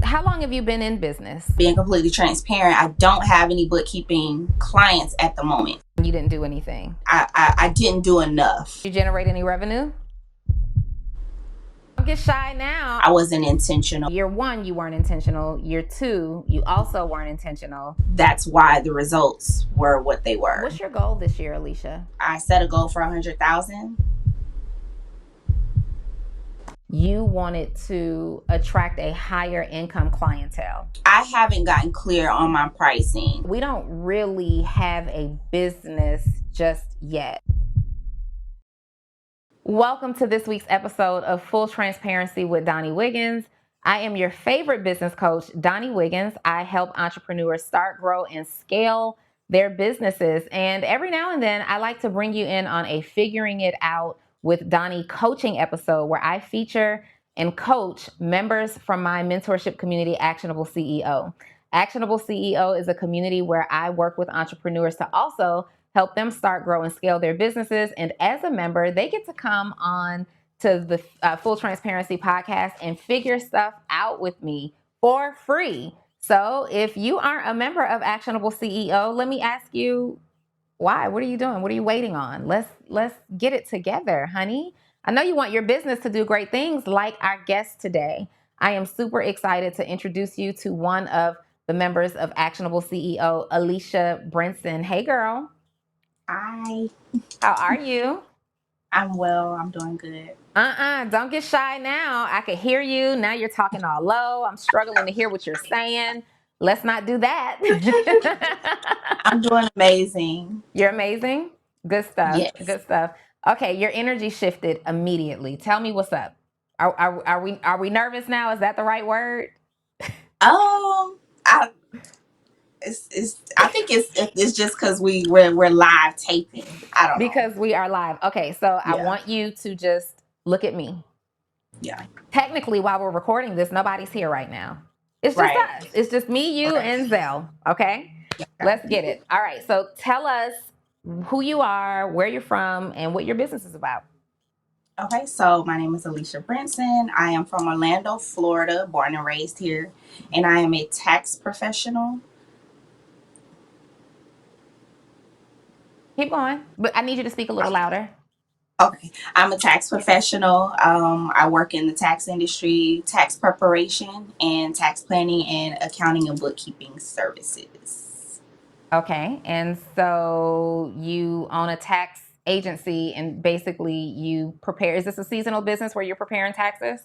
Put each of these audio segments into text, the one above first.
How long have you been in business? Being completely transparent, I don't have any bookkeeping clients at the moment. You didn't do anything. I didn't do enough. Did you generate any revenue? Don't get shy now. I wasn't intentional. Year 1, you weren't intentional. Year 2, you also weren't intentional. That's why the results were what they were. What's your goal this year, Alecia? I set a goal for 100,000. You wanted to attract a higher income clientele. I haven't gotten clear on my pricing. We don't really have a business just yet. Welcome to this week's episode of Full Transparency with Donni Wiggins. I am your favorite business coach, Donni Wiggins. I help entrepreneurs start, grow, and scale their businesses. And every now and then, I like to bring you in on a Figuring It Out with Donni coaching episode where I feature and coach members from my mentorship community, Actionable CEO. Actionable CEO is a community where I work with entrepreneurs to also help them start, grow, and scale their businesses. And as a member, they get to come on to the Full Transparency podcast and figure stuff out with me for free. So if you aren't a member of Actionable CEO, let me ask you, why? What are you doing? What are you waiting on? Let's get it together, honey. I know you want your business to do great things like our guest today. I am super excited to introduce you to one of the members of Actionable CEO, Alecia Brinson. Hey, girl. Hi. How are you? I'm well. I'm doing good. Don't get shy now. I can hear you. Now you're talking all low. I'm struggling to hear what you're saying. Let's not do that. I'm doing amazing. You're amazing. Good stuff. Yes. Good stuff. Okay, your energy shifted immediately. Tell me what's up. Are we nervous now? Is that the right word? I think it's just because we're live taping. I don't know. Because we are live. Okay, so I Yeah. want you to just look at me. Yeah. Technically, while we're recording this, nobody's here right now. It's just Right. us. It's just me, you, Okay. and Zell. Okay? Let's get it. All right, so tell us who you are, where you're from, and what your business is about. Okay, so my name is Alecia Brinson. I am from Orlando, Florida, born and raised here, and I am a tax professional. Keep going, but I need you to speak a little louder. Okay, I'm a tax professional. I work in the tax industry, tax preparation, and tax planning and accounting and bookkeeping services. Okay, and so you own a tax agency, and basically you prepare. Is this a seasonal business where you're preparing taxes?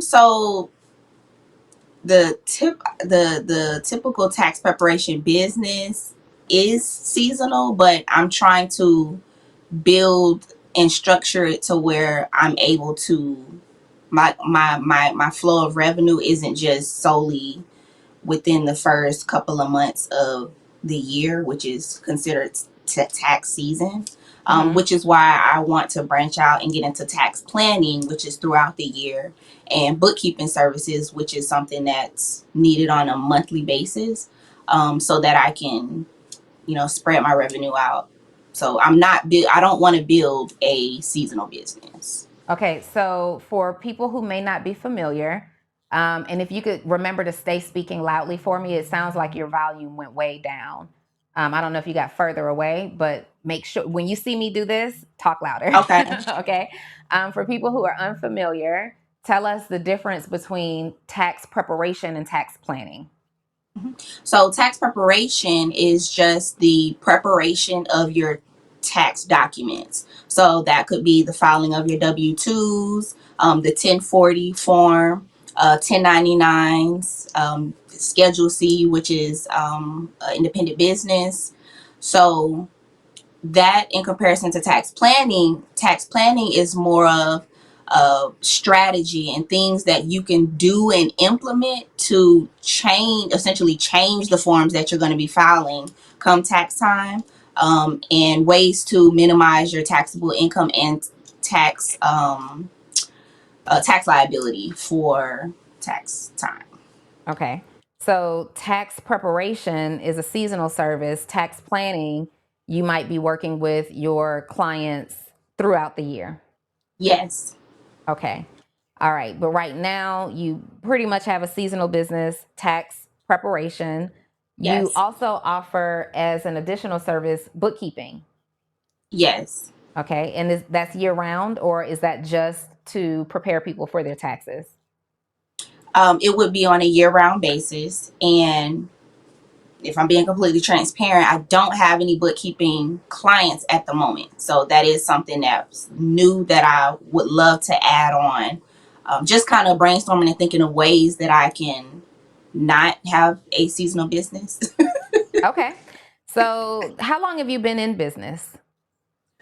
So the typical tax preparation business is seasonal, but I'm trying to build and structure it to where I'm able to my flow of revenue isn't just solely within the first couple of months of the year, which is considered tax season. Which is why I want to branch out and get into tax planning, which is throughout the year, and bookkeeping services, which is something that's needed on a monthly basis, so that I can, spread my revenue out. So I don't want to build a seasonal business. Okay, so for people who may not be familiar, and if you could remember to stay speaking loudly for me, it sounds like your volume went way down. I don't know if you got further away, but make sure when you see me do this, talk louder. Okay. Okay. For people who are unfamiliar, tell us the difference between tax preparation and tax planning. So tax preparation is just the preparation of your tax documents. So that could be the filing of your W-2s, the 1040 form, 1099s, Schedule C, which is independent business. So that in comparison to tax planning is more of strategy and things that you can do and implement to essentially change the forms that you're going to be filing come tax time, and ways to minimize your taxable income and tax liability for tax time. Okay. So tax preparation is a seasonal service. Tax planning, you might be working with your clients throughout the year. Yes. Okay. All right. But right now, you pretty much have a seasonal business, tax preparation. You Yes. also offer, as an additional service, bookkeeping. Yes. Okay. And that's year round, or is that just to prepare people for their taxes? It would be on a year-round basis, and if I'm being completely transparent, I don't have any bookkeeping clients at the moment. So that is something that's new that I would love to add on. Just kind of brainstorming and thinking of ways that I can not have a seasonal business. Okay. So, how long have you been in business?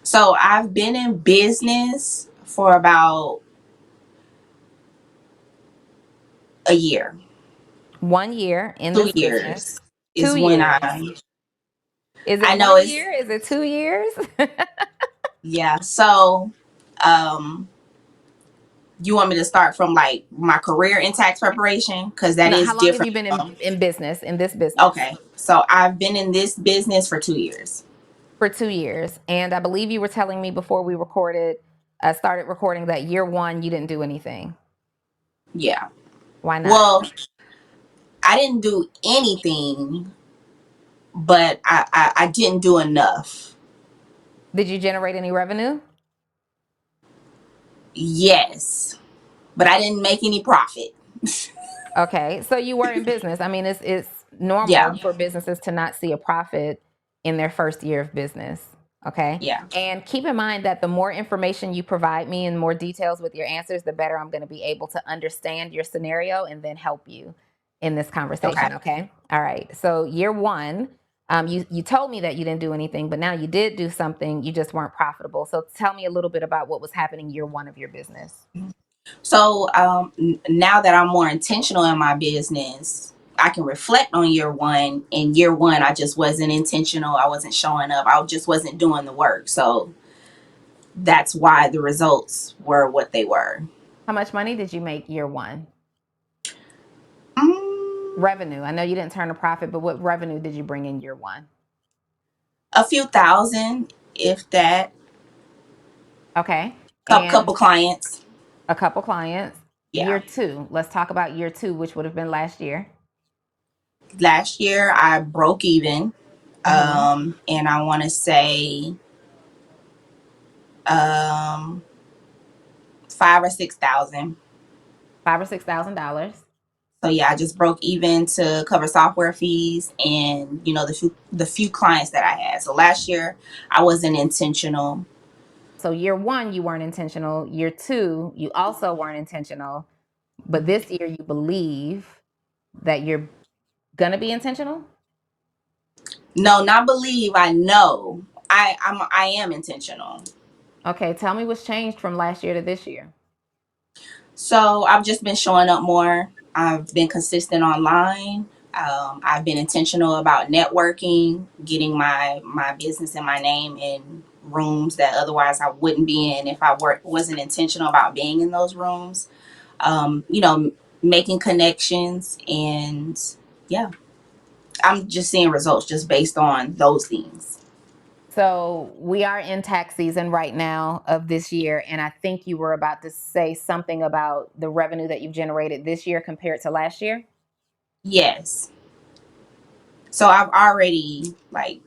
So I've been in business for about a year. 1 year in Two this business. years is Two when years. Is I it know one it's, year? Is it 2 years? yeah. So, um, you want me to start from like my career in tax preparation? Because that No, is how long have different you been from, in business, in this business? okay. So I've been in this business for 2 years. For 2 years. And I believe you were telling me before we started recording, that year one, you didn't do anything. Yeah. Why not? Well, I didn't do anything, but I didn't do enough. Did you generate any revenue? Yes. But I didn't make any profit. Okay, so you were in business. I mean, it's Yeah. normal for businesses to not see a profit in their first year of business. Okay, Yeah. and keep in mind that the more information you provide me and more details with your answers, the better I'm going to be able to understand your scenario and then help you in this Okay. conversation. Okay, all right. So year one, you told me that you didn't do anything, but now you did do something. You just weren't profitable. So tell me a little bit about what was happening year one of your business. So now that I'm more intentional in my business, I can reflect on year one. In year one, I just wasn't intentional. I wasn't showing up. I just wasn't doing the work. So that's why the results were what they were. How much money did you make year one? Mm, Revenue. I know you didn't turn a profit, but what revenue did you bring in year one? a few thousand, if that. Okay. Couple And clients. a couple clients. Year Yeah. two. Let's talk about year two, which would have been last year. Last year, I broke even. Mm-hmm. And I want to say um, 5 or 6 thousand. $5,000 or $6,000. So yeah, I just broke even to cover software fees and the few clients that I had. So last year I wasn't intentional. So year one, you weren't intentional. Year two, you also weren't intentional. But this year, you believe that you're going to be intentional. No, not believe. I know. I am intentional. Okay. Tell me what's changed from last year to this year. So I've just been showing up more. I've been consistent online. I've been intentional about networking, getting my business and my name in rooms that otherwise I wouldn't be in if I wasn't intentional about being in those rooms. You know, making connections, and yeah, I'm just seeing results just based on those things. So we are in tax season right now of this year, and I think you were about to say something about the revenue that you've generated this year compared to last year. Yes. So I've already like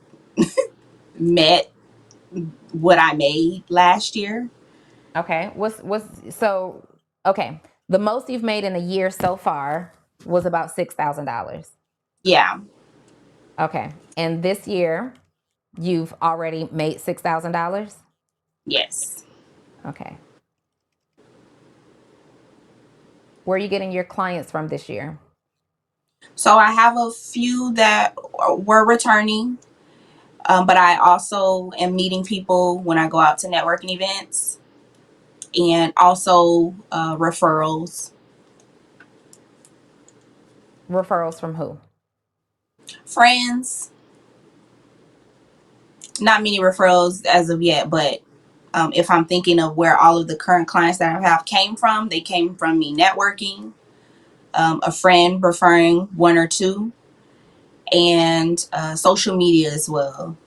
met what I made last year. Okay. What's so okay. The most you've made in a year so far was about $6,000. Yeah. Okay. And this year you've already made $6,000. Yes. Okay. Where are you getting your clients from this year? So I have a few that were returning, but I also am meeting people when I go out to networking events, and also referrals. Referrals from who? Friends, not many referrals as of yet, but if I'm thinking of where all of the current clients that I have came from, they came from me networking, a friend referring one or two, and social media as well.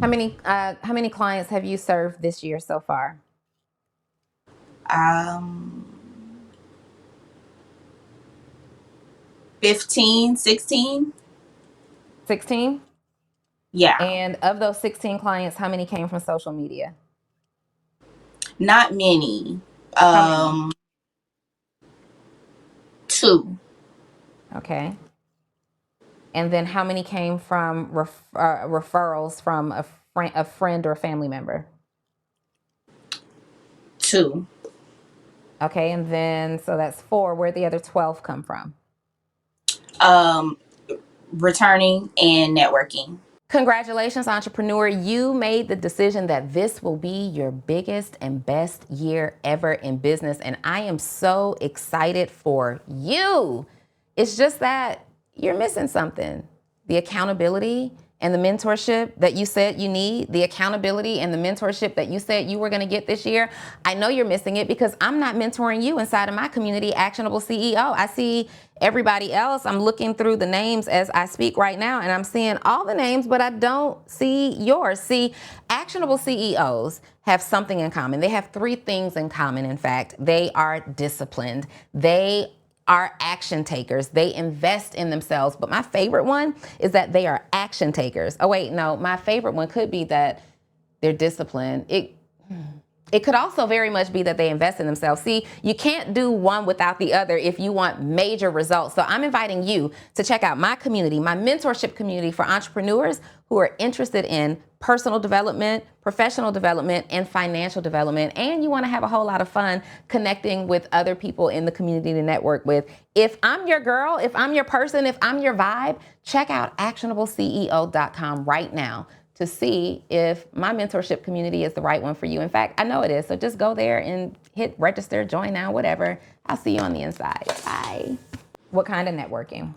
How many clients have you served this year so far? Um, 15, 16. 16? Yeah, And of those 16 clients, how many came from social media? not many. How many? 2. Okay. And then how many came from referrals from a friend or family member? 2. Okay. And then, so that's 4. Where'd the other 12 come from? Um, Returning and networking. Congratulations, entrepreneur. You made the decision that this will be your biggest and best year ever in business. And I am so excited for you. It's just that you're missing something. The accountability and the mentorship that you said you need, the accountability and the mentorship that you said you were going to get this year. I know you're missing it because I'm not mentoring you inside of my community, Actionable CEO. I see everybody else. I'm looking through the names as I speak right now, and I'm seeing all the names, but I don't see yours. See, Actionable CEOs have something in common. They have 3 things in common, in fact. They are disciplined. They are action takers. They invest in themselves. But my favorite one is that they are action takers. Oh, wait, no, my favorite one could be that they're disciplined. It could also very much be that they invest in themselves. See, you can't do one without the other if you want major results. So I'm inviting you to check out my community, my mentorship community for entrepreneurs who are interested in personal development, professional development, and financial development. And you want to have a whole lot of fun connecting with other people in the community to network with. If I'm your girl, if I'm your person, if I'm your vibe, check out actionableceo.com right now to see if my mentorship community is the right one for you. In fact, I know it is. So just go there and hit register, join now, whatever. I'll see you on the inside. Bye. What kind of networking?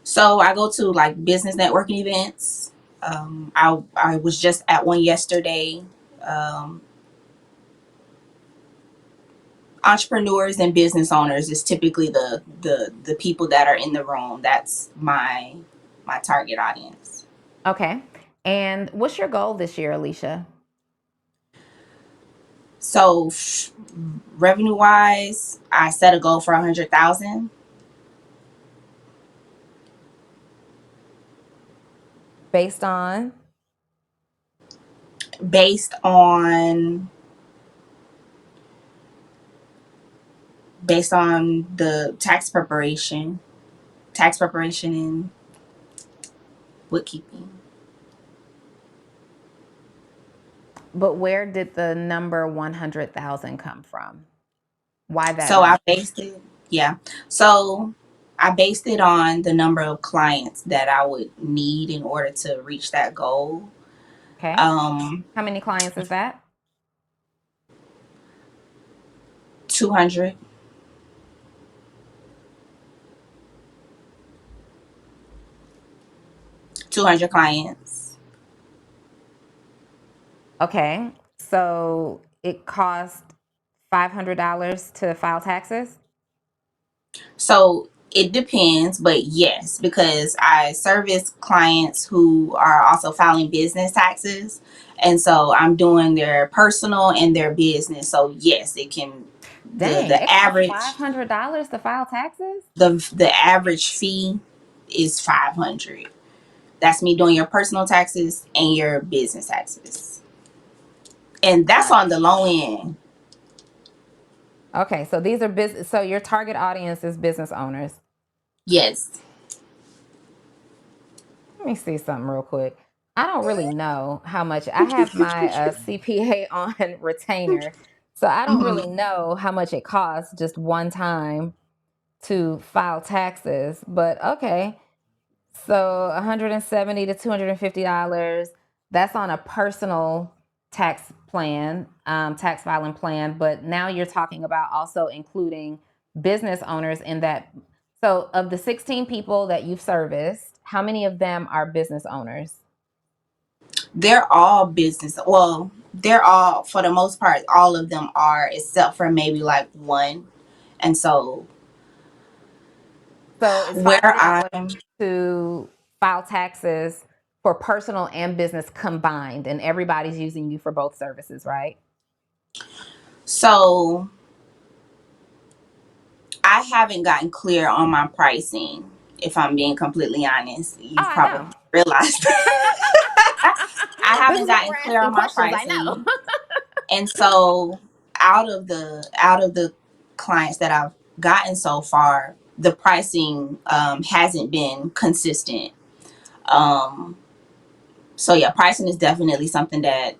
So I go to like business networking events. I was just at one yesterday. Um, Entrepreneurs and business owners is typically the people that are in the room. That's my target audience. Okay. And what's your goal this year, Alecia? So revenue wise, I set a goal for 100,000. Based on? based on based on the tax preparation and bookkeeping. But where did the number 100,000 come from? Why that So I number? based it, yeah. So I based it on the number of clients that I would need in order to reach that goal. Okay. Um, How many clients is that? 200, 200 clients. Okay. So it cost $500 to file taxes? So it depends, but yes, because I service clients who are also filing business taxes. And so I'm doing their personal and their business. So yes, it can Dang, the it costs average $500 to file taxes? the average fee is 500. That's me doing your personal taxes and your business taxes. And that's Huh. on the low end. Okay, so these are business. So your target audience is business owners. Yes. Let me see something real quick. I don't really know how much I have my CPA on retainer, so I don't Hmm. really know how much it costs just one time to file taxes. But okay, so 170 to $250. That's on a personal tax plan, tax filing plan. But now you're talking about also including business owners in that. So, of the 16 people that you've serviced, how many of them are business owners? They're all business. Well, they're all, for the most part, all of them are, except for maybe like one. And so So, it's where $500 I'm, to file taxes for personal and business combined, and everybody's using you for both services, right? so I haven't gotten clear on my pricing. If I'm being completely honest, Oh, you've I know. probably realized. I This haven't is why gotten we're clear asking on my questions. I know. pricing, and so out of the clients that I've gotten so far, the pricing hasn't been consistent. Um, so yeah, pricing is definitely something that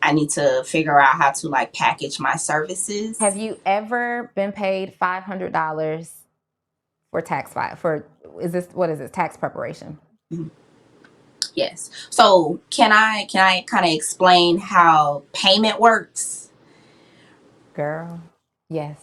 I need to figure out how to like package my Have services. you ever been paid $500 for tax file? For is this what is this tax preparation? Yes. So can I kind of explain how payment works? Girl, yes.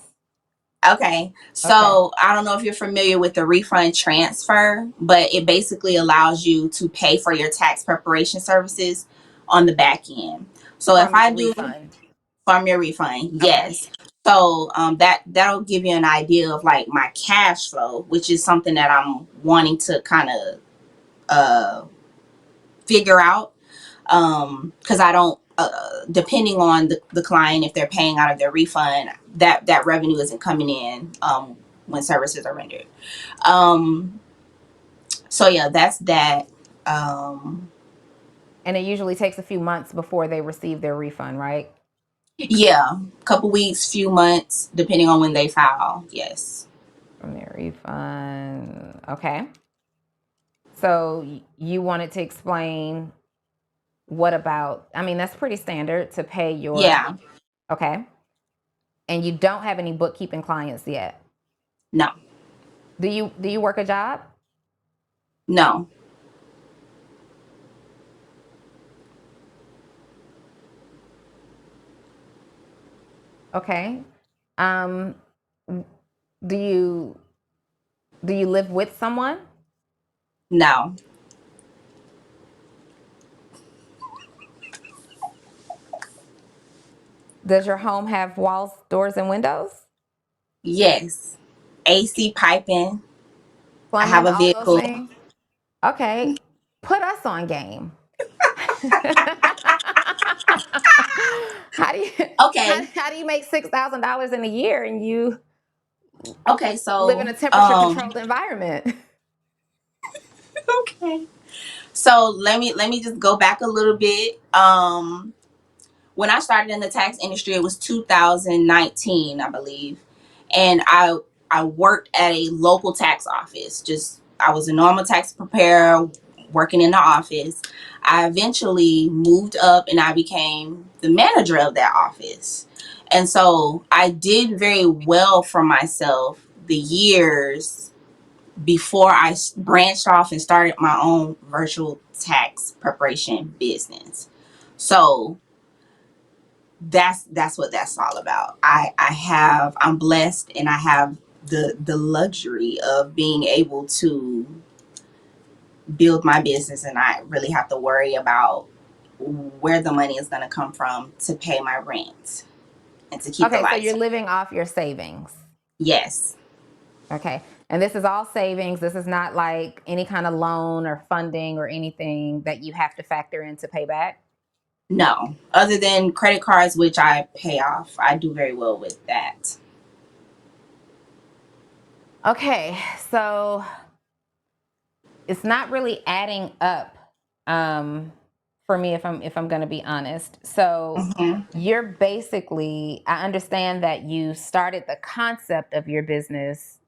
Okay. Okay. So I don't know if you're familiar with the refund transfer, but it basically allows you to pay for your tax preparation services on the back end. So if From I your do refund. from your refund, Okay. yes. So that'll give you an idea of like my cash flow, which is something that I'm wanting to kind of figure out, because I don't, depending on the client, if they're paying out of their refund, that revenue isn't coming in when services are rendered. um so yeah, that's that. um And it usually takes a few months before they receive their refund, right? yeah, couple weeks, few months, depending on when they file. Yes. From their refund. Okay. So you wanted to explain what about, I mean, that's pretty standard to pay your, Yeah. okay. And you don't have any bookkeeping clients yet. No. Do you work a job? No. Okay. Um, do you do you live with someone? No. Does your home have walls, doors, and windows? Yes. AC piping. I have Plumbing, a all those vehicle. things? Okay. Put us on game. how do you Okay. how do you make $6,000 in a year and you Okay. live in So a temperature controlled environment? okay. So let me just go back a little bit. When I started in the tax industry, it was 2019, I believe, and I worked at a local tax office. Just I was a normal tax preparer working in the office. I eventually moved up and I became the manager of that office. And so I did very well for myself the years before I branched off and started my own virtual tax preparation business. So that's what that's all about. I'm blessed and I have the luxury of being able to build my business, and I really have to worry about where the money is going to come from to pay my rent and to keep the Okay, so you're lights on. living off your savings. Yes. Okay. And this is all savings. This is not like any kind of loan or funding or anything that you have to factor in to pay back. No, other than credit cards, which I pay off, I do very well with that. Okay. So it's not really adding up for me if I'm going to be honest. So Hmm. you're basically, I understand that you started the concept of your business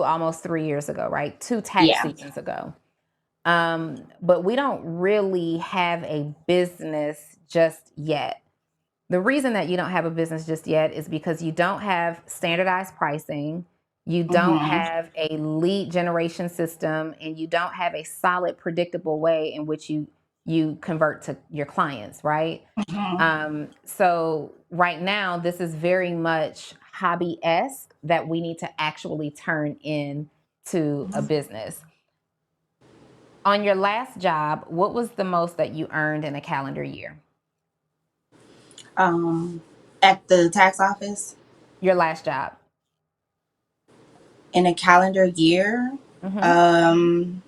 almost 3 years ago, right? Two tax Yeah. seasons ago. But we don't really have a business just yet. The reason that you don't have a business just yet is because you don't have standardized pricing, you don't Hmm. have a lead generation system, and you don't have a solid, predictable way in which you convert to your clients, right? Hmm. So right now, this is very much hobby esque that we need to actually turn into a business. On your last job, what was the most that you earned in a calendar year? um at the tax office Your last job. in a calendar year. Hmm. um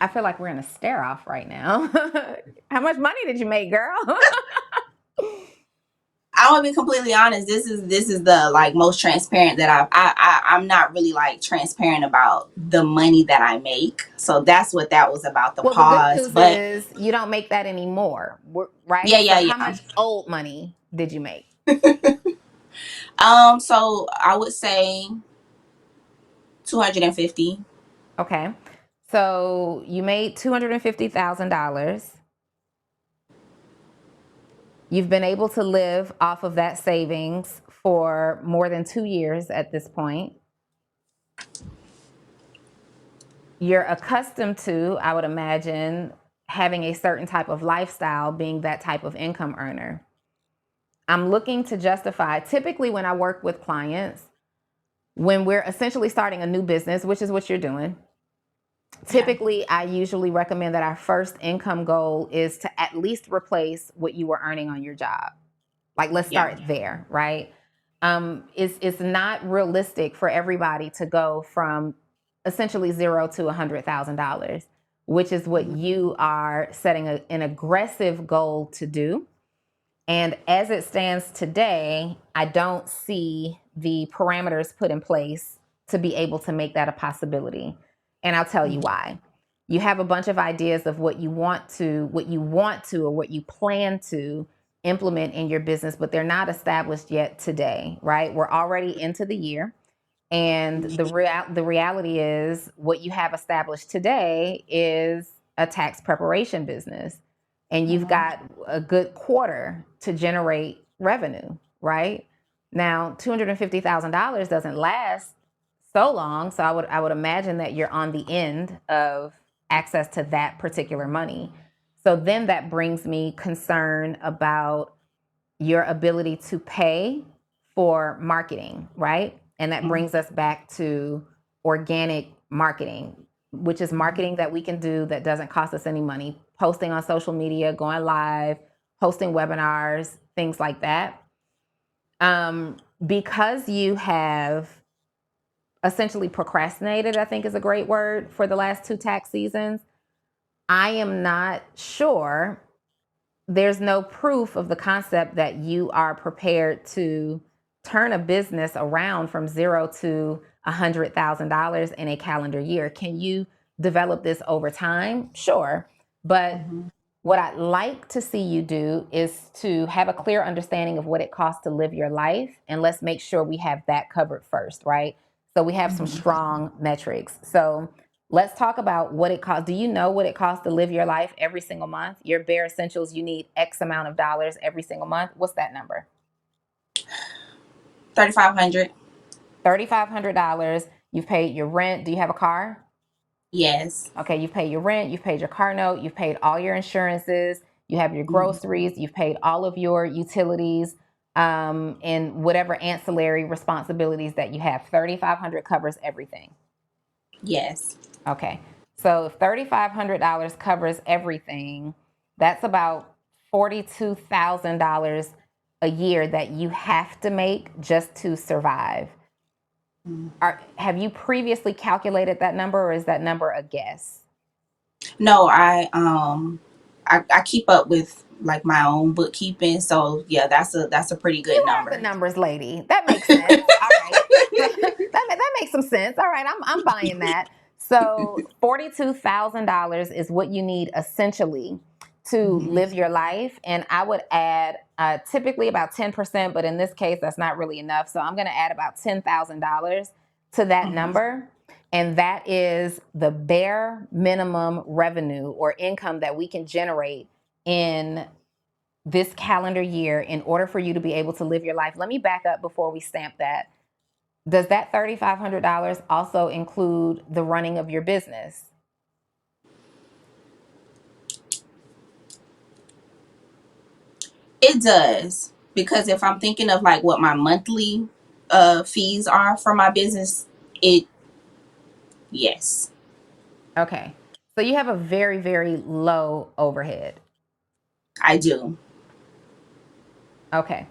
I feel like we're in a stare off right now. How much money did you make, girl? I want to be completely honest. This is the like most transparent that I'm not really like transparent about the money that I make. So that's what that was about, the Well, the good pause. news But is you don't make that anymore, yeah, right? So yeah, how yeah. much old money did you make? So I would say 250. Okay. So you made $250,000. You've been able to live off of that savings for more than 2 years at this point. You're accustomed to, I would imagine, having a certain type of lifestyle, being that type of income earner. I'm looking to justify, typically, when I work with clients, when we're essentially starting a new business, which is what you're doing, Okay. typically I usually recommend that our first income goal is to at least replace what you were earning on your job. Like, let's Yeah. start there, right? It's not realistic for everybody to go from essentially zero to $100,000, which is what Mhm. you are setting an aggressive goal to do. And as it stands today, I don't see the parameters put in place to be able to make that a possibility. And I'll tell you why. You have a bunch of ideas of what you want to, or what you plan to implement in your business, but they're not established yet today, right? We're already into the year. And the reality is what you have established today is a tax preparation business. And you've Mhm. got a good quarter to generate revenue, right? Now, $250,000 doesn't last so long. So I would imagine that you're on the end of access to that particular money. So then that brings me concern about your ability to pay for marketing, right? And that Mhm. brings us back to organic marketing, which is marketing that we can do that doesn't cost us any money, posting on social media, going live, hosting webinars, things like that. Because you have essentially procrastinated, I think is a great word, for the last two tax seasons, I am not sure, there's no proof of the concept that you are prepared to turn a business around from zero to $100,000 in a calendar year. Can you develop this over time? Sure. But Mhm. what I'd like to see you do is to have a clear understanding of what it costs to live your life. And let's make sure we have that covered first, right? So we have some Mhm. strong metrics. So let's talk about what it costs. Do you know what it costs to live your life every single month? Your bare essentials, you need X amount of dollars every single month. What's that number? 3,500. $3,500. You've paid your rent. Do you have a car? Yes. Okay, you've paid your rent, you've paid your car note, you've paid all your insurances, you have your Mhm. groceries, you've paid all of your utilities, and whatever ancillary responsibilities that you have. 3,500 covers everything. Yes. Okay. So if $3,500 covers everything, that's about $42,000 a year that you have to make just to survive. Mhm. Have you previously calculated that number, or is that number a guess? No, I keep up with like my own bookkeeping, so yeah, that's a pretty good You are the number. numbers lady. That makes sense. All right. So that makes some sense. All right. I'm buying that. So $42,000 is what you need essentially to Mhm. live your life. And I would add typically about 10%, but in this case, that's not really enough. So I'm going to add about $10,000 to that Mhm. number. And that is the bare minimum revenue or income that we can generate in this calendar year in order for you to be able to live your life. Let me back up before we stamp that. Does that $3,500 also include the running of your business? It does, because if I'm thinking of like what my monthly fees are for my business, it yes, Okay. So you have a very, very low overhead. I do. Okay.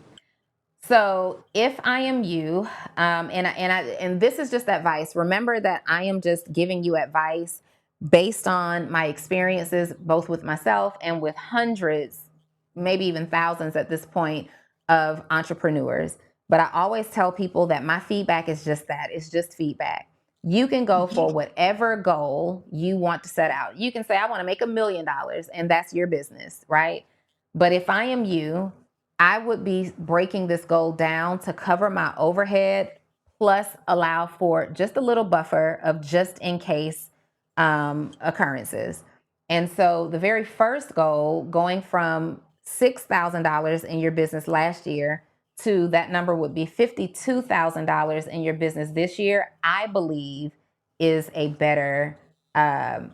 So if I am you, and this is just advice. Remember that I am just giving you advice based on my experiences, both with myself and with hundreds, maybe even thousands at this point, of entrepreneurs. But I always tell people that my feedback is just that, it's just feedback. You can go for whatever goal you want to set out. You can say, I want to make $1 million, and that's your business, right? But if I am you, I would be breaking this goal down to cover my overhead, plus allow for just a little buffer of just in case occurrences. And so the very first goal, going from $6,000 in your business last year to that number would be $52,000 in your business this year, I believe is um,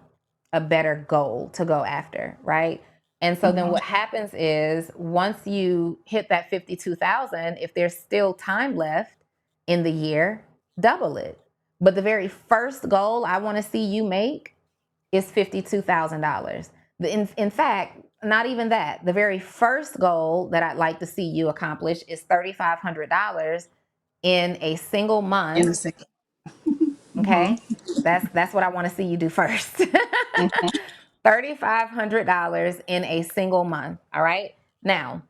a better goal to go after, right? And so then what happens is once you hit that 52,000, if there's still time left in the year, double it. But the very first goal I want to see you make is $52,000. In fact, not even that. The very first goal that I'd like to see you accomplish is $3,500 in a single In a month. second. Mm-hmm. Okay, that's what I want to see you do first. Mm-hmm. $3,500 in a single month. All right. Now,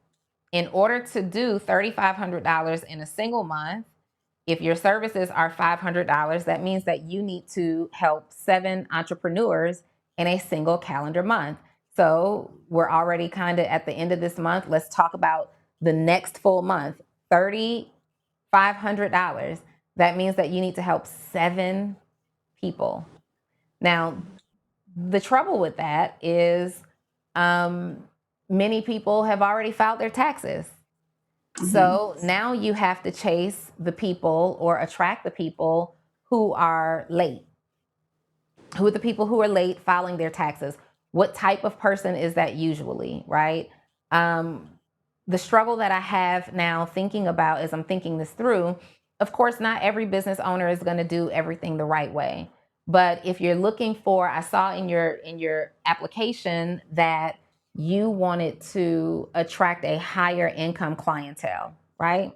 in order to do $3,500 in a single month, if your services are $500, that means that you need to help 7 entrepreneurs in a single calendar month. So we're already kind of at the end of this month. Let's talk about the next full month, $3,500. That means that you need to help 7 people. Now, the trouble with that is um, many people have already filed their taxes. Mm-hmm. So now you have to chase the people or attract the people who are late. Who are the people who are late filing their taxes? What type of person is that usually, right? Um, the struggle that I have now thinking about as I'm thinking this through, of course, not every business owner is going to do everything the right way. But if you're looking for, I saw in your application that you wanted to attract a higher income clientele, right?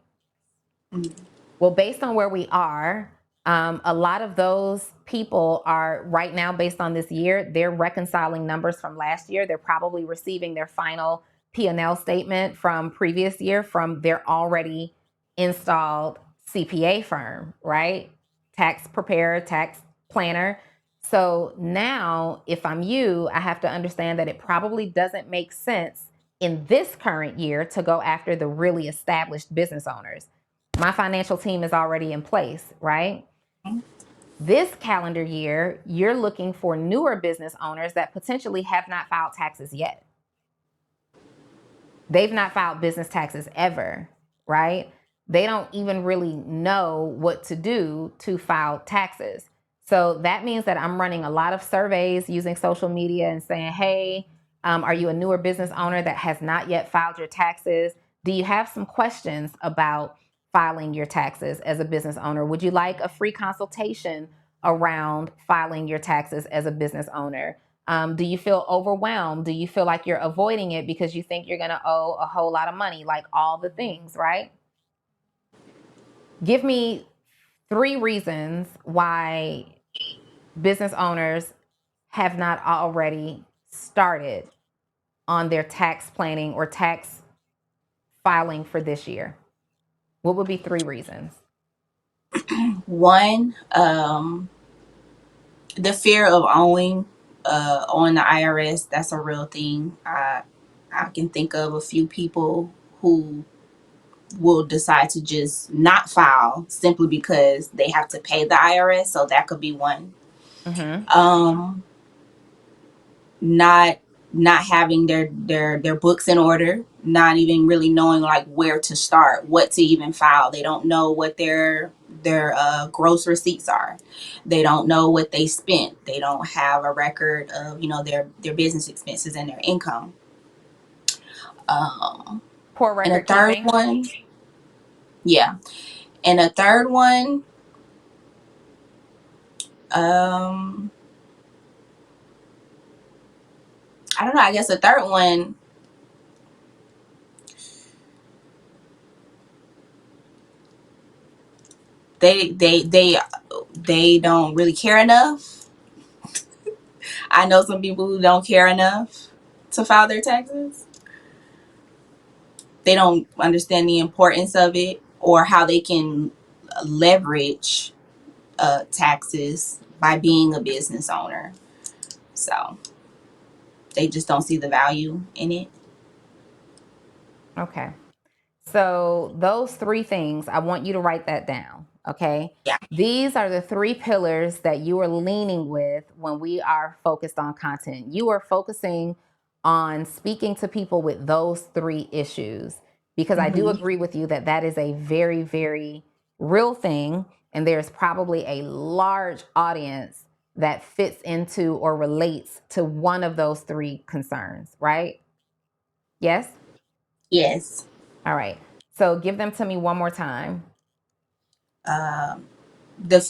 Mm-hmm. Well, based on where we are, a lot of those people are right now, based on this year, they're reconciling numbers from last year. They're probably receiving their final P&L statement from previous year from their already installed CPA firm, right? Tax preparer, tax planner. So now, if I'm you, I have to understand that it probably doesn't make sense in this current year to go after the really established business owners. My financial team is already in place, right? This calendar year, you're looking for newer business owners that potentially have not filed taxes yet. They've not filed business taxes ever, right? They don't even really know what to do to file taxes. So that means that I'm running a lot of surveys using social media and saying, hey, are you a newer business owner that has not yet filed your taxes? Do you have some questions about filing your taxes as a business owner? Would you like a free consultation around filing your taxes as a business owner? Do you feel overwhelmed? Do you feel like you're avoiding it because you think you're going to owe a whole lot of money? Like all the things, right? Give me 3 reasons why business owners have not already started on their tax planning or tax filing for this year. What would be 3 reasons? One, the fear of owing on the IRS. That's a real thing. I can think of a few people who will decide to just not file simply because they have to pay the IRS. So that could be one. Mm-hmm. Um, not not having their books in order, not even really knowing like where to start, what to even file. They don't know what their gross receipts are. They don't know what they spent. They don't have a record of their business expenses and their income. Um, Poor and a record third keeping. one, yeah, and a third one, um, I don't know. I guess a third one, they they they they don't really care enough. I know some people who don't care enough to file their taxes. They don't understand the importance of it or how they can leverage taxes by being a business owner. So they just don't see the value in it. Okay. So, those three things, I want you to write that down. Okay. Yeah. These are the three pillars that you are leaning with when we are focused on content. You are focusing on speaking to people with those three issues because I do Hmm. agree with you that that is a very, very real thing. And there's probably a large audience that fits into or relates to one of those three concerns, right? Yes? Yes. All right. So give them to me one more time. Um,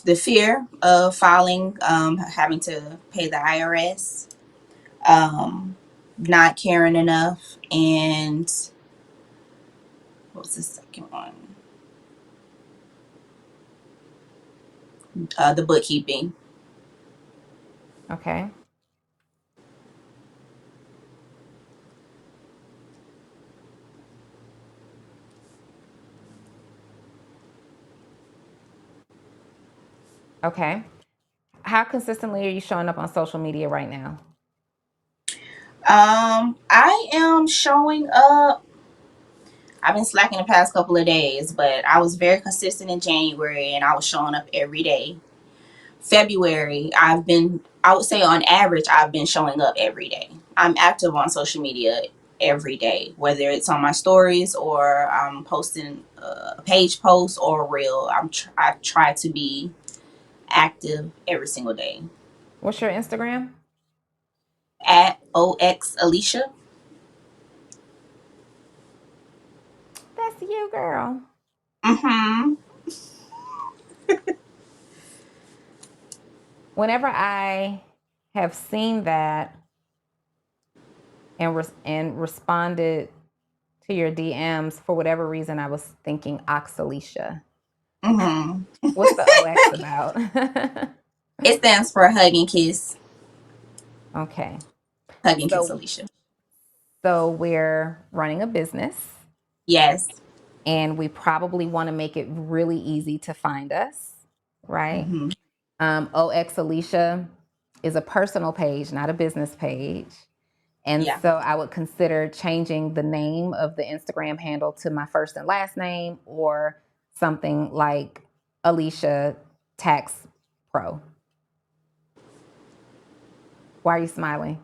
the fear of filing, having to pay the IRS, um, not caring enough, and what was the second one? The bookkeeping. Okay. Okay. How consistently are you showing up on social media right now? I am showing up. I've been slacking the past couple of days, but I was very consistent in January and I was showing up every day. February, I would say on average, I've been showing up every day. I'm active on social media every day, whether it's on my stories or I'm posting a page post or a reel. I try to be active every single day. What's your Instagram? At OX Alecia. That's you, girl. Mm-hmm. Whenever I have seen that and responded to your DMs, for whatever reason, I was thinking Oxalicia. Mm-hmm. What's the OX about? It stands for Hug and Kiss. Okay. Hug and Kiss So Alicia. we're running a business Yes. and we probably want to make it really easy to find us, right? Mm-hmm. OX Alicia is a personal page, not a business page. And Yeah. so I would consider changing the name of the Instagram handle to my first and last name or something like Alicia Tax Pro. Why are you smiling?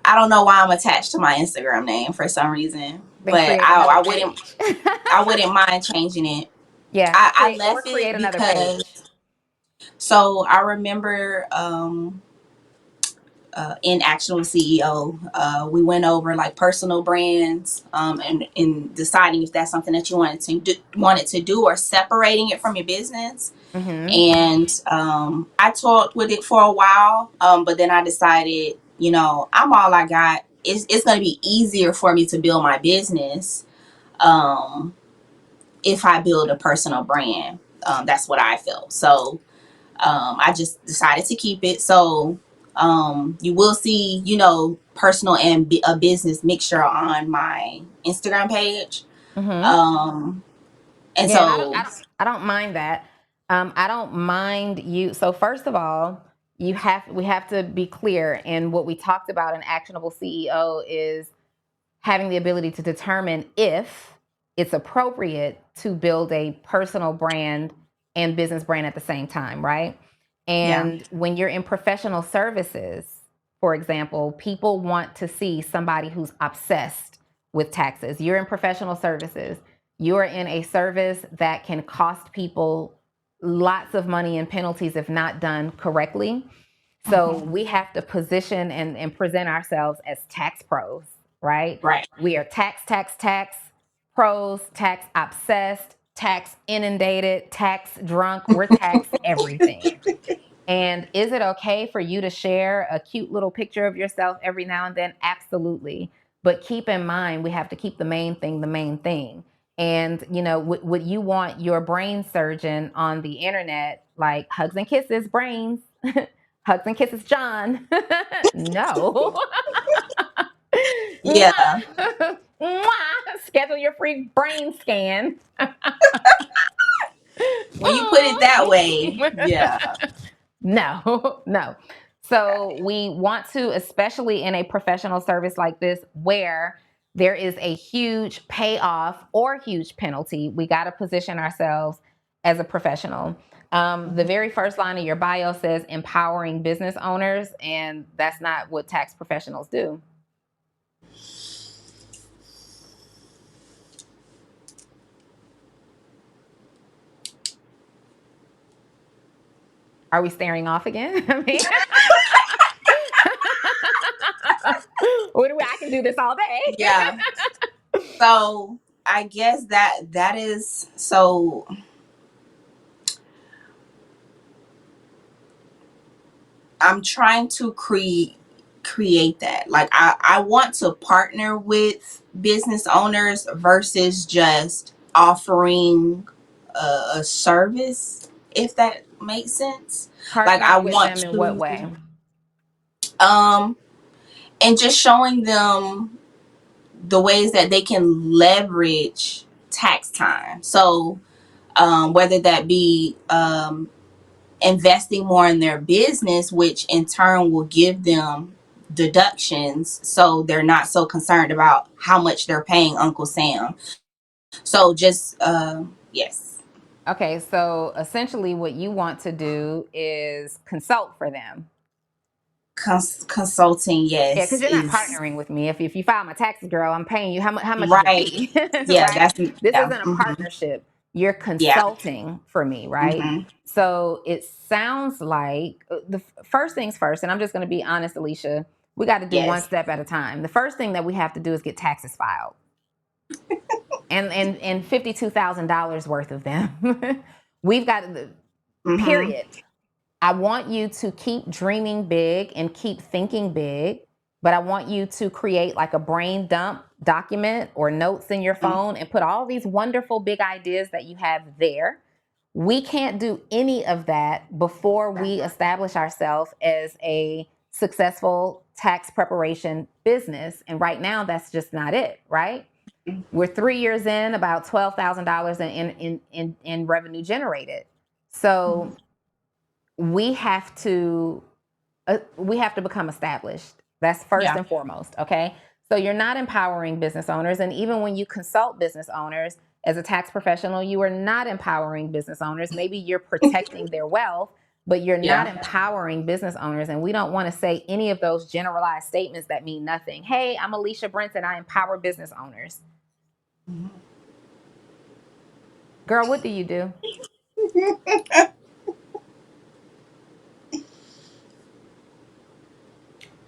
I don't know why I'm attached to my Instagram name for some reason, Then but create another I wouldn't page. I wouldn't mind changing it. Yeah, I or left create it another because page. so I remember in Actual CEO, we went over like personal brands and in deciding if that's something that you wanted to do or separating it from your business. Mm-hmm. And I talked with it for a while, but then I decided, I'm all I got. It's going to be easier for me to build my business um, if I build a personal brand. That's what I felt. So I just decided to keep it. So you will see, personal and a business mixture on my Instagram page. Mm-hmm. Um, and Yeah, and so, I don't mind that. I don't mind you. So first of all, we have to be clear. And what we talked about in Actionable CEO is having the ability to determine if it's appropriate to build a personal brand and business brand at the same time, right? yeah. And when you're in professional services, for example, people want to see somebody who's obsessed with taxes. You're in professional services, you're in a service that can cost people lots of money and penalties if not done correctly. So Hmm. we have to position and present ourselves as tax pros, right? Right. We are tax pros, tax obsessed, tax inundated, tax drunk. We're tax everything. And is it okay for you to share a cute little picture of yourself every now and then? Absolutely. But keep in mind, we have to keep the main thing the main thing. And, would you want your brain surgeon on the internet, like hugs and kisses, brains, hugs and kisses, John? No. Yeah. Mwah. Mwah. Schedule your free brain scan. When you put it that way, yeah. No, no. So we want to, especially in a professional service like this, where there is a huge payoff or huge penalty, we got to position ourselves as a professional. The Mhm. very first line of your bio says empowering business owners, and that's not what tax professionals do. Are we staring off again? I mean, I can do this all day. Yeah. So I guess that is so. I'm trying to create that. Like I want to partner with business owners versus just offering a service, if that makes sense. Like I Partner with want them in what to way? um and just showing them the ways that they can leverage tax time. So whether that be investing more in their business, which in turn will give them deductions so they're not so concerned about how much they're paying Uncle Sam. So just, yes. Okay, so essentially, what you want to do is consult for them. Consulting, Yeah, yes, because you're not is partnering with me. If you file my taxes, girl, I'm paying you. How much is your right. fee? Yeah, Right? that's, This yeah. isn't a partnership. You're Yeah. consulting for me, right? Hmm. So it sounds like the first things first, and I'm just going to be honest, Alecia. We got to do one Yes. step at a time. The first thing that we have to do is get taxes filed, and $52,000 worth of them. We've got the Hmm. period. I want you to keep dreaming big and keep thinking big, but I want you to create like a brain dump document or notes in your phone and put all these wonderful big ideas that you have there. We can't do any of that before we establish ourselves as a successful tax preparation business. And right now, that's just not it, right? We're 3 years in, about $12,000 in revenue generated. So we have to become established. That's first Yeah. and foremost, okay? So you're not empowering business owners, and even when you consult business owners as a tax professional, you are not empowering business owners. Maybe you're protecting their wealth, but you're not Yeah. empowering business owners, and we don't want to say any of those generalized statements that mean nothing. Hey, I'm Alecia Brinson, I empower business owners. Mhm. Girl, what do you do?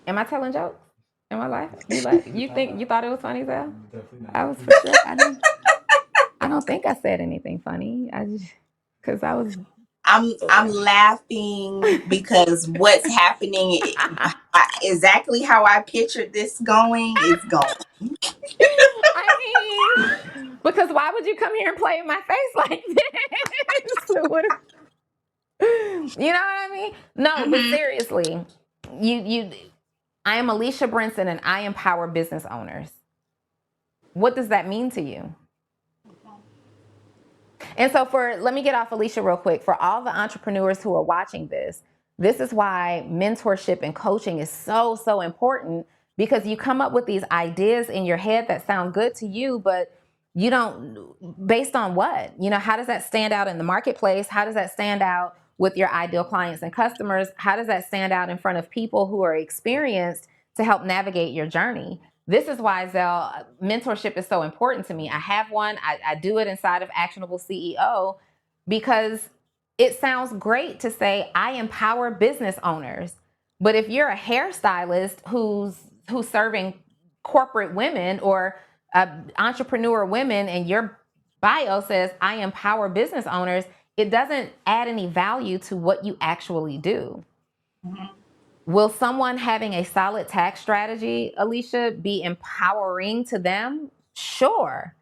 Am I telling jokes? Am I laughing? You think you thought it was funny, Zell? I was for sure. I don't think I said anything funny. I just because I was for I'm real. laughing because what's happening, exactly how I pictured this going is going. I mean, because why would you come here and play in my face like this? You know what I mean? No, but Hmm. seriously, you. I am Alecia Brinson, and I empower business owners. What does that mean to you? And so let me get off Alecia real quick. For all the entrepreneurs who are watching this is why mentorship and coaching is so, so important, because you come up with these ideas in your head that sound good to you, but you don't, based on what? How does that stand out in the marketplace? How does that stand out with your ideal clients and customers? How does that stand out in front of people who are experienced to help navigate your journey? This is why, Zell, mentorship is so important to me. I have one. I do it inside of Actionable CEO because it sounds great to say I empower business owners. But if you're a hairstylist who's serving corporate women or entrepreneur women, and your bio says I empower business owners, it doesn't add any value to what you actually do. Hmm. Will someone having a solid tax strategy, Alecia, be empowering to them? Sure.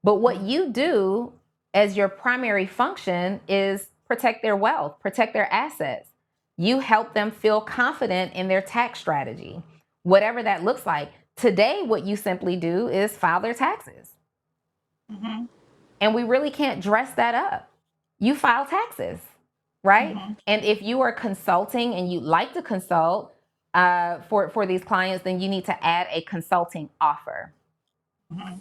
But what you do as your primary function is protect their wealth, protect their assets. You help them feel confident in their tax strategy, whatever that looks like. Today, what you simply do is file their taxes. Mm-hmm. And we really can't dress that up. You file taxes, right? Mm-hmm. And if you are consulting and you like to consult for these clients, then you need to add a consulting offer. Mm-hmm.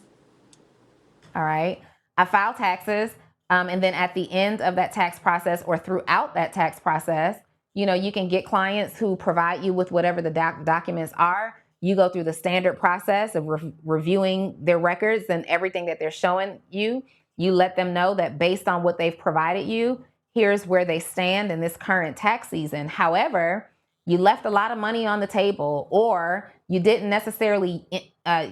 All right. I file taxes. And then at the end of that tax process or throughout that tax process, you can get clients who provide you with whatever the documents are. You go through the standard process of reviewing their records and everything that they're showing you. You let them know that based on what they've provided you, here's where they stand in this current tax season. However, you left a lot of money on the table, or you didn't necessarily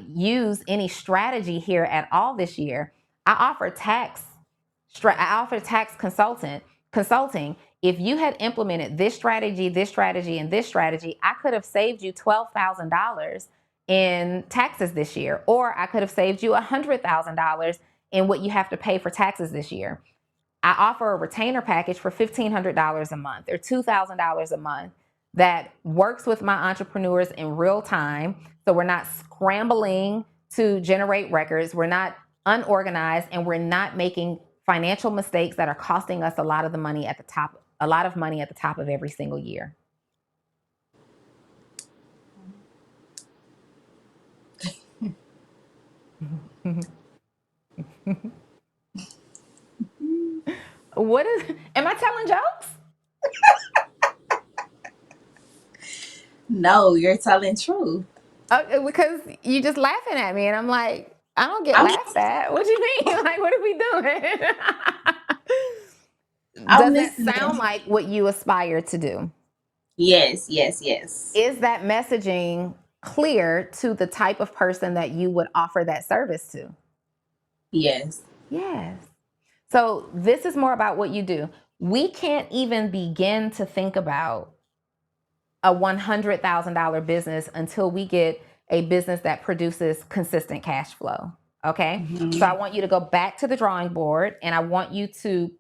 use any strategy here at all this year. I offer tax consulting. If you had implemented this strategy, and this strategy, I could have saved you $12,000 in taxes this year, or I could have saved you $100,000 in what you have to pay for taxes this year. I offer a retainer package for $1,500 a month or $2,000 a month that works with my entrepreneurs in real time. So we're not scrambling to generate records. We're not unorganized, and we're not making financial mistakes that are costing us a lot of money at the top of every single year. What is, am I telling jokes? No, you're telling truth. Because you just laughing at me, and I'm like, I don't get I'm laughed at. What do you mean? Like, what are we doing? I'm Does that sound listening. like what you aspire to do? Yes, yes, yes. Is that messaging clear to the type of person that you would offer that service to? Yes. Yes. So this is more about what you do. We can't even begin to think about a $100,000 business until we get a business that produces consistent cash flow. Okay. Mm-hmm. So I want you to go back to the drawing board, and I want you to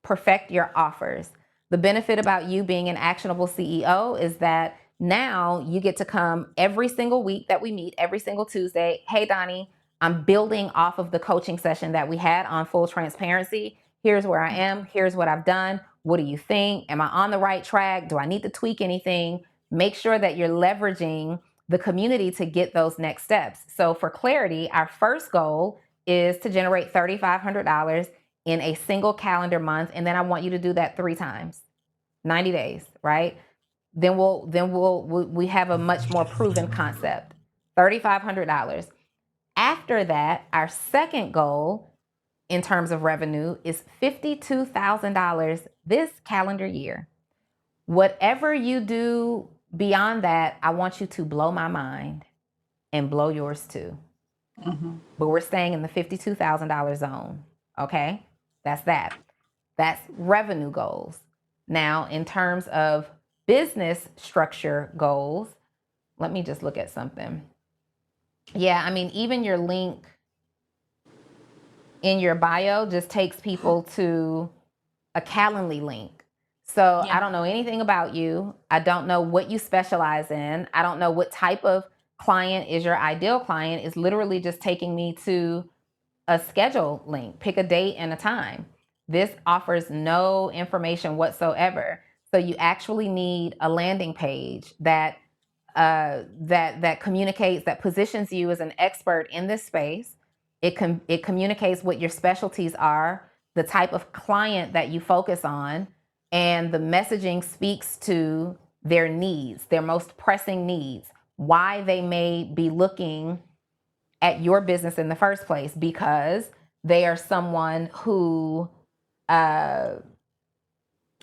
perfect your offers. The benefit about you being an actionable CEO is that now you get to come every single week that we meet, every single Tuesday. Hey, Donni, I'm building off of the coaching session that we had on full transparency. Here's where I am. Here's what I've done. What do you think? Am I on the right track? Do I need to tweak anything? Make sure that you're leveraging the community to get those next steps. So for clarity, our first goal is to generate $3,500 in a single calendar month. And then I want you to do that 3 times, 90 days, right? Then we have a much more proven concept, $3,500. After that, our second goal in terms of revenue is $52,000 this calendar year. Whatever you do beyond that, I want you to blow my mind and blow yours too. Mm-hmm. But we're staying in the $52,000 zone. Okay? That's that. That's revenue goals. Now, in terms of business structure goals, let me just look at something. Yeah, I mean, even your link in your bio just takes people to a Calendly link. So Yeah. I don't know anything about you. I don't know what you specialize in. I don't know what type of client is your ideal client. It's literally just taking me to a schedule link. Pick a date and a time. This offers no information whatsoever. So you actually need a landing page that communicates, that positions you as an expert in this space. It communicates what your specialties are, the type of client that you focus on, and the messaging speaks to their needs, their most pressing needs, why they may be looking at your business in the first place, because they are someone who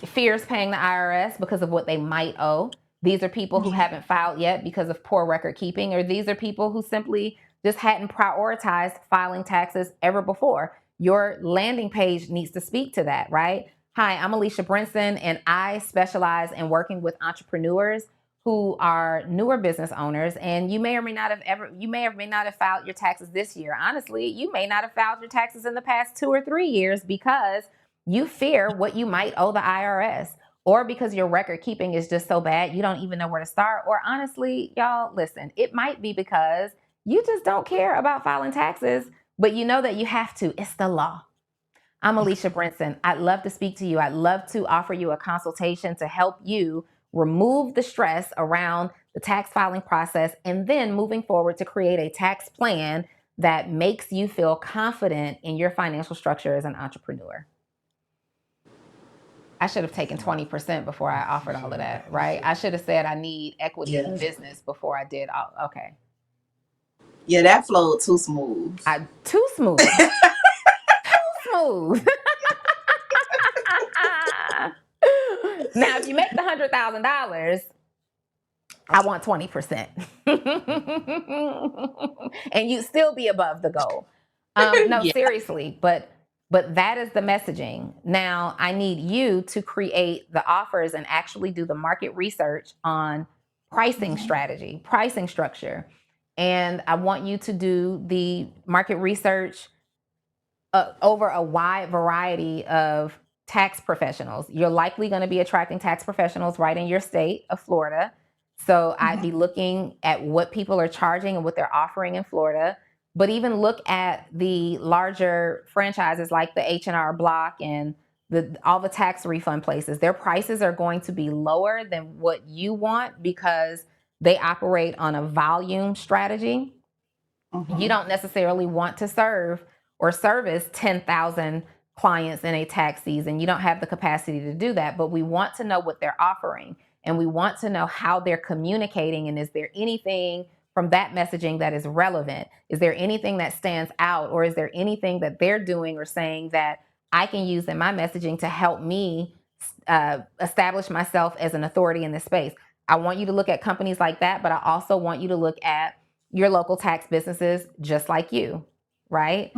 fears paying the IRS because of what they might owe. These are people who haven't filed yet because of poor record keeping, or these are people who simply just hadn't prioritized filing taxes ever before. Your landing page needs to speak to that, right? Hi, I'm Alecia Brinson, and I specialize in working with entrepreneurs who are newer business owners, and you may or may not have filed your taxes this year. Honestly, you may not have filed your taxes in the past 2 or 3 years because you fear what you might owe the IRS, or because your record keeping is just so bad you don't even know where to start. Or honestly, y'all, listen, it might be because you just don't care about filing taxes, but you know that you have to. It's the law. I'm Alecia Brinson. I'd love to speak to you. I'd love to offer you a consultation to help you remove the stress around the tax filing process, and then moving forward to create a tax plan that makes you feel confident in your financial structure as an entrepreneur. I should have taken 20% before I offered all of that, right? I should have said I need equity in the business before I did all. Okay. Yeah, that flowed too smooth. Too smooth. Too smooth. Now, if you make the $100,000, I want 20%. And you still be above the goal. No, Yeah. seriously, but that is the messaging. Now, I need you to create the offers and actually do the market research on pricing strategy, pricing structure. And I want you to do the market research over a wide variety of tax professionals. You're likely going to be attracting tax professionals right in your state of Florida. So I'd be looking at what people are charging and what they're offering in Florida. But even look at the larger franchises like the H&R Block and all the tax refund places. Their prices are going to be lower than what you want because they operate on a volume strategy. You don't necessarily want to serve or service 10,000 clients in a tax season. You don't have the capacity to do that, but we want to know what they're offering, and we want to know how they're communicating. And is there anything from that messaging that is relevant? Is there anything that stands out, or is there anything that they're doing or saying that I can use in my messaging to help me establish myself as an authority in this space? I want you to look at companies like that, but I also want you to look at your local tax businesses just like you, right?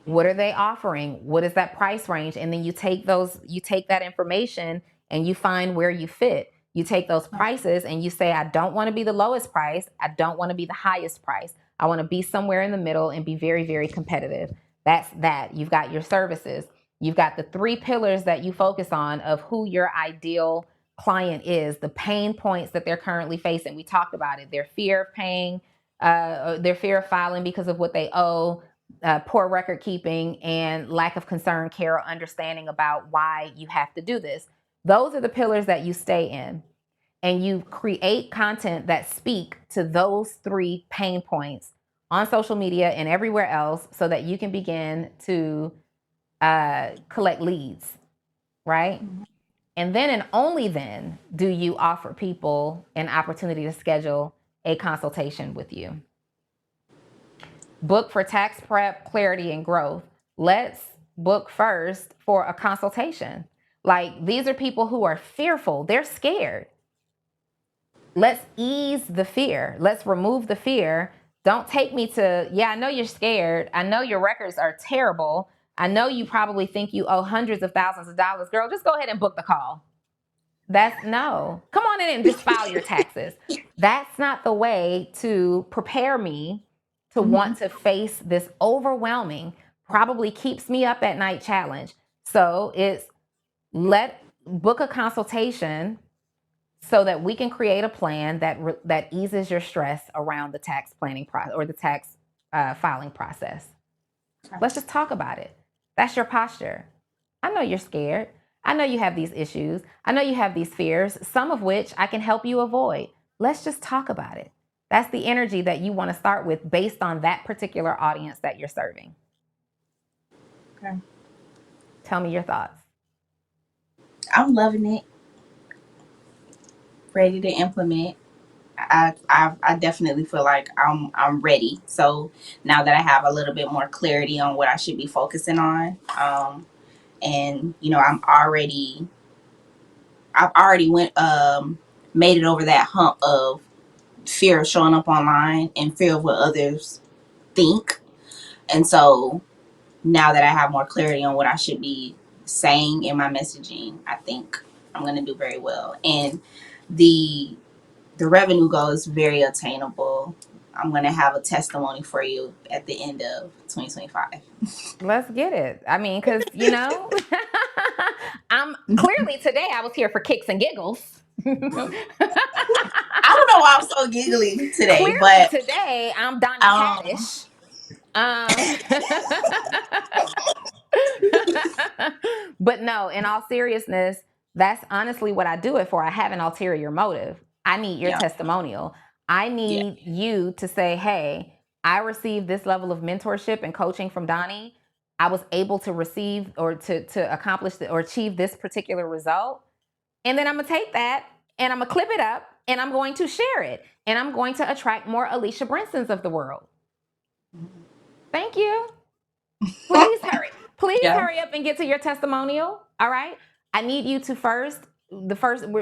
What are they offering? What is that price range? And then you take that information and you find where you fit. You take those prices and you say, I don't want to be the lowest price. I don't want to be the highest price. I want to be somewhere in the middle and be very, very competitive. That's that. You've got your services. You've got the 3 pillars that you focus on of who your ideal client is, the pain points that they're currently facing. We talked about it. Their fear of paying, their fear of filing because of what they owe, poor record keeping, and lack of concern, care, or understanding about why you have to do this. Those are the pillars that you stay in. And you create content that speak to those 3 pain points on social media and everywhere else so that you can begin to collect leads, right? And then and only then do you offer people an opportunity to schedule a consultation with you. Book for tax prep, clarity, and growth. Let's book first for a consultation. Like, these are people who are fearful, they're scared. Let's ease the fear. Let's remove the fear. Don't take me to, yeah, I know you're scared. I know your records are terrible. I know you probably think you owe hundreds of thousands of dollars. Girl, just go ahead and book the call. That's no. Come on in and just file your taxes. That's not the way to prepare me to want to face this overwhelming, probably keeps me up at night challenge. So it's book a consultation so that we can create a plan that eases your stress around the tax planning process or the tax filing process. Let's just talk about it. That's your posture. I know you're scared. I know you have these issues. I know you have these fears, some of which I can help you avoid. Let's just talk about it. That's the energy that you want to start with based on that particular audience that you're serving. Okay. Tell me your thoughts. I'm loving it. Ready to implement. I definitely feel like I'm ready. So now that I have a little bit more clarity on what I should be focusing on, and I've already made it over that hump of fear of showing up online and fear of what others think. And so now that I have more clarity on what I should be saying in my messaging, I think I'm going to do very well. And the the revenue goal is very attainable. I'm gonna have a testimony for you at the end of 2025. Let's get it. I mean, because, I'm clearly today I was here for kicks and giggles. I don't know why I'm so giggly today, Clearly but today I'm Donnie um, Haddish. Um, but no, in all seriousness, that's honestly what I do it for. I have an ulterior motive. I need your yeah, testimonial. I yeah, need you to say, hey, I received this level of mentorship and coaching from Donnie. I was able to receive or to accomplish or achieve this particular result. And then I'm gonna take that and I'm gonna clip it up and I'm going to share it. And I'm going to attract more Alecia Brinsons of the world. Thank you. Please hurry. Please yeah. hurry up and get to your testimonial. All right. I need you to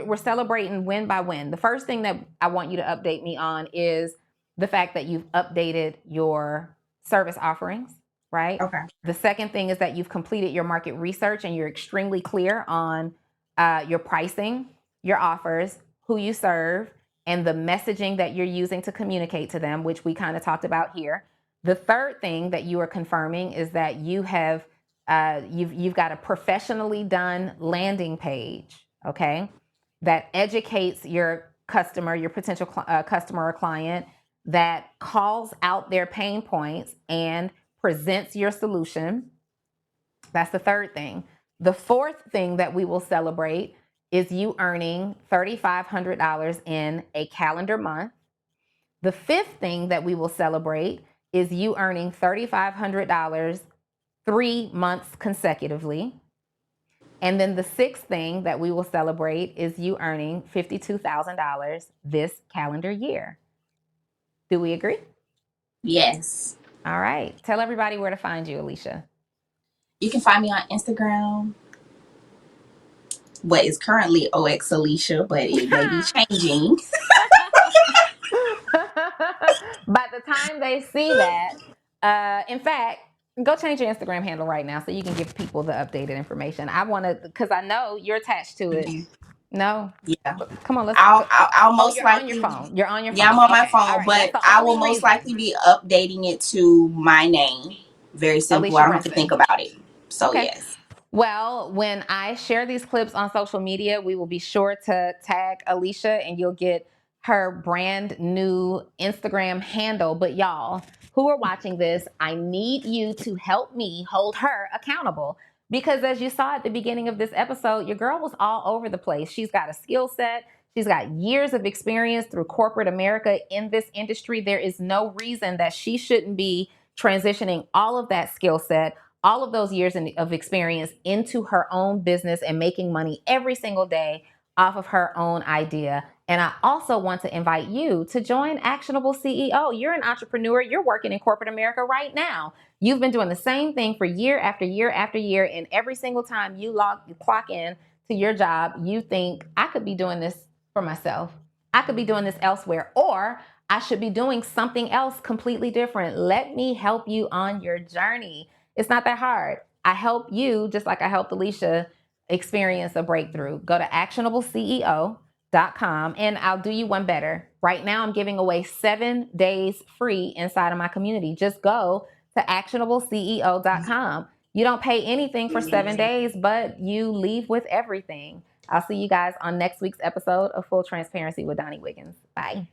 we're celebrating win by win. The first thing that I want you to update me on is the fact that you've updated your service offerings, right? Okay. The second thing is that you've completed your market research and you're extremely clear on your pricing, your offers, who you serve, and the messaging that you're using to communicate to them, which we kind of talked about here. The third thing that you are confirming is that you've got a professionally done landing page, okay, that educates your customer, your potential customer or client, that calls out their pain points and presents your solution. That's the third thing. The fourth thing that we will celebrate is you earning $3,500 in a calendar month. The fifth thing that we will celebrate is you earning $3,500 3 months consecutively. And then the sixth thing that we will celebrate is you earning $52,000 this calendar year. Do we agree? Yes. All right. Tell everybody where to find you, Alecia. You can find me on Instagram, what is currently OX Alicia, but it may be changing. By the time they see that, in fact, go change your Instagram handle right now so you can give people the updated information. I want to, because I know you're attached to it. Mhm. No, Yeah. come on, let's. I'll Oh, most you're on your likely be, phone. You're on your yeah, I'm phone. on my Okay, all phone, right. That's but the I will only most reason. likely be updating it to my name. Very simple. I Alecia don't have to think Brinson. about it. So Okay. yes. Well, when I share these clips on social media, we will be sure to tag Alecia and you'll get her brand new Instagram handle. But y'all who are watching this, I need you to help me hold her accountable. Because as you saw at the beginning of this episode, your girl was all over the place. She's got a skill set. She's got years of experience through corporate America in this industry. There is no reason that she shouldn't be transitioning all of that skill set, all of those years of experience into her own business and making money every single day off of her own idea. And I also want to invite you to join Actionable CEO. You're an entrepreneur, you're working in corporate America right now. You've been doing the same thing for year after year after year. And every single time you clock in to your job, you think, I could be doing this for myself. I could be doing this elsewhere, or I should be doing something else completely different. Let me help you on your journey. It's not that hard. I help you just like I helped Alecia experience a breakthrough. Go to actionableceo.com and I'll do you one better. Right now, I'm giving away 7 days free inside of my community. Just go to actionableceo.com. You don't pay anything for 7 days, but you leave with everything. I'll see you guys on next week's episode of Full Transparency with Donni Wiggins. Bye.